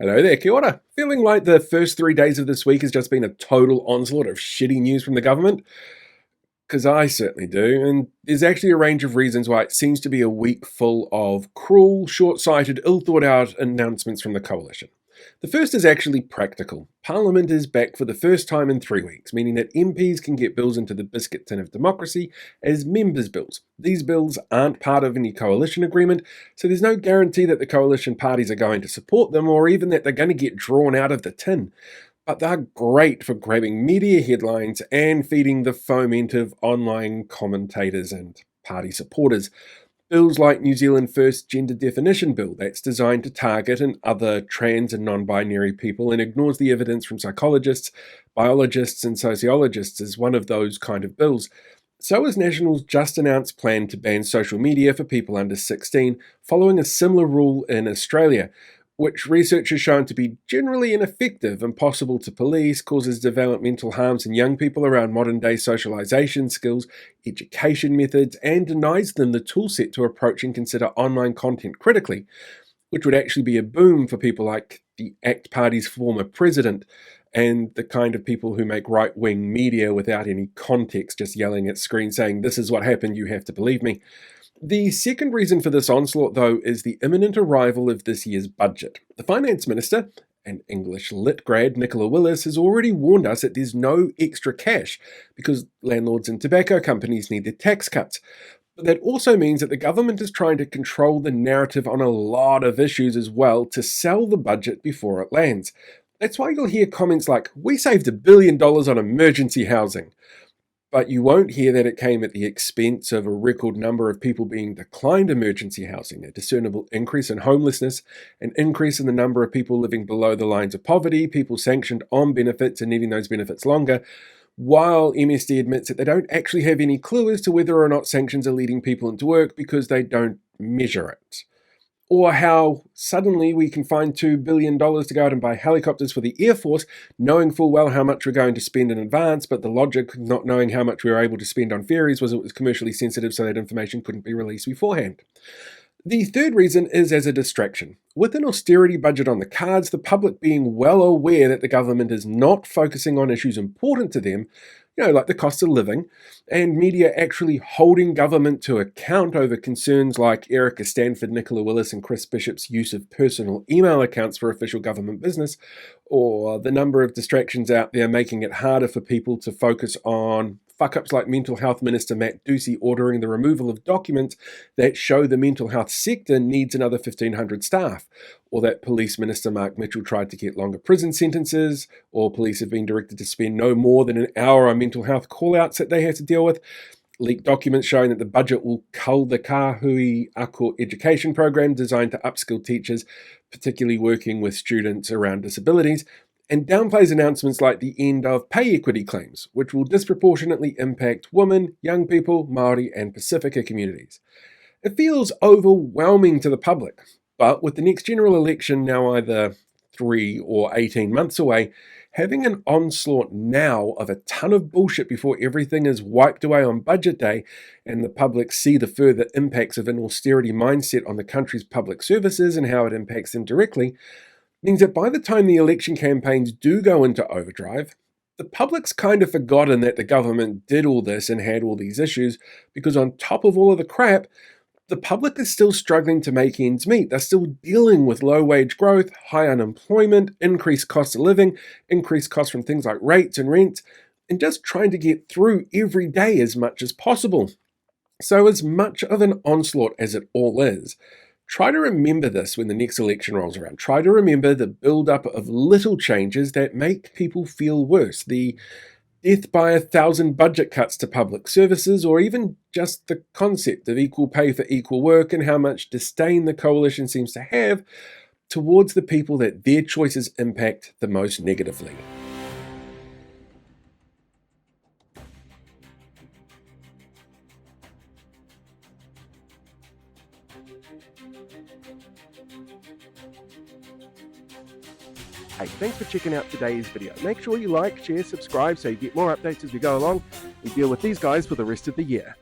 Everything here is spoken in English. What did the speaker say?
Hello there, kia ora. Feeling like the first 3 days of this week has just been a total onslaught of shitty news from the government? Because I certainly do, and there's actually a range of reasons why it seems to be a week full of cruel, short-sighted, ill-thought-out announcements from the coalition. The first is actually practical. Parliament is back for the first time in 3 weeks, meaning that MPs can get bills into the biscuit tin of democracy as members' bills. These bills aren't part of any coalition agreement, so there's no guarantee that the coalition parties are going to support them or even that they're going to get drawn out of the tin. But they're great for grabbing media headlines and feeding the foment of online commentators and party supporters. Bills like New Zealand First Gender Definition Bill that's designed to target and other trans and non-binary people and ignores the evidence from psychologists, biologists and sociologists is one of those kind of bills. So is National's just announced plan to ban social media for people under 16, following a similar rule in Australia, which research has shown to be generally ineffective, impossible to police, causes developmental harms in young people around modern-day socialization skills, education methods, and denies them the toolset to approach and consider online content critically, which would actually be a boom for people like the ACT Party's former president and the kind of people who make right-wing media without any context, just yelling at screen saying, "This is what happened, you have to believe me." The second reason for this onslaught, though, is the imminent arrival of this year's budget. The Finance Minister, an English lit grad, Nicola Willis, has already warned us that there's no extra cash because landlords and tobacco companies need their tax cuts. But that also means that the government is trying to control the narrative on a lot of issues as well to sell the budget before it lands. That's why you'll hear comments like, "We saved $1 billion on emergency housing." But you won't hear that it came at the expense of a record number of people being declined emergency housing, a discernible increase in homelessness, an increase in the number of people living below the lines of poverty, people sanctioned on benefits and needing those benefits longer, while MSD admits that they don't actually have any clue as to whether or not sanctions are leading people into work because they don't measure it. Or how suddenly we can find $2 billion to go out and buy helicopters for the Air Force, knowing full well how much we're going to spend in advance, but the logic of not knowing how much we were able to spend on ferries was it was commercially sensitive so that information couldn't be released beforehand. The third reason is as a distraction. With an austerity budget on the cards, the public being well aware that the government is not focusing on issues important to them, like the cost of living, and media actually holding government to account over concerns like Erica Stanford, Nicola Willis, and Chris Bishop's use of personal email accounts for official government business, or the number of distractions out there making it harder for people to focus on fuck-ups like Mental Health Minister Matt Ducey ordering the removal of documents that show the mental health sector needs another 1,500 staff, or that Police Minister Mark Mitchell tried to get longer prison sentences, or police have been directed to spend no more than an hour on mental health call-outs that they have to deal with, leaked documents showing that the budget will cull the Kahui Ako education program designed to upskill teachers, particularly working with students around disabilities, and downplays announcements like the end of pay equity claims, which will disproportionately impact women, young people, Māori and Pacifica communities. It feels overwhelming to the public, but with the next general election now either 3 or 18 months away, having an onslaught now of a ton of bullshit before everything is wiped away on budget day and the public see the further impacts of an austerity mindset on the country's public services and how it impacts them directly, means that by the time the election campaigns do go into overdrive, the public's kind of forgotten that the government did all this and had all these issues, because on top of all of the crap, the public is still struggling to make ends meet. They're still dealing with low wage growth, high unemployment, increased cost of living, increased costs from things like rates and rents, and just trying to get through every day as much as possible. So as much of an onslaught as it all is, try to remember this when the next election rolls around. Try to remember the build-up of little changes that make people feel worse. The death by 1,000 budget cuts to public services, or even just the concept of equal pay for equal work and how much disdain the coalition seems to have towards the people that their choices impact the most negatively. Hey, thanks for checking out today's video. Make sure you like, share, subscribe so you get more updates as we go along and deal with these guys for the rest of the year.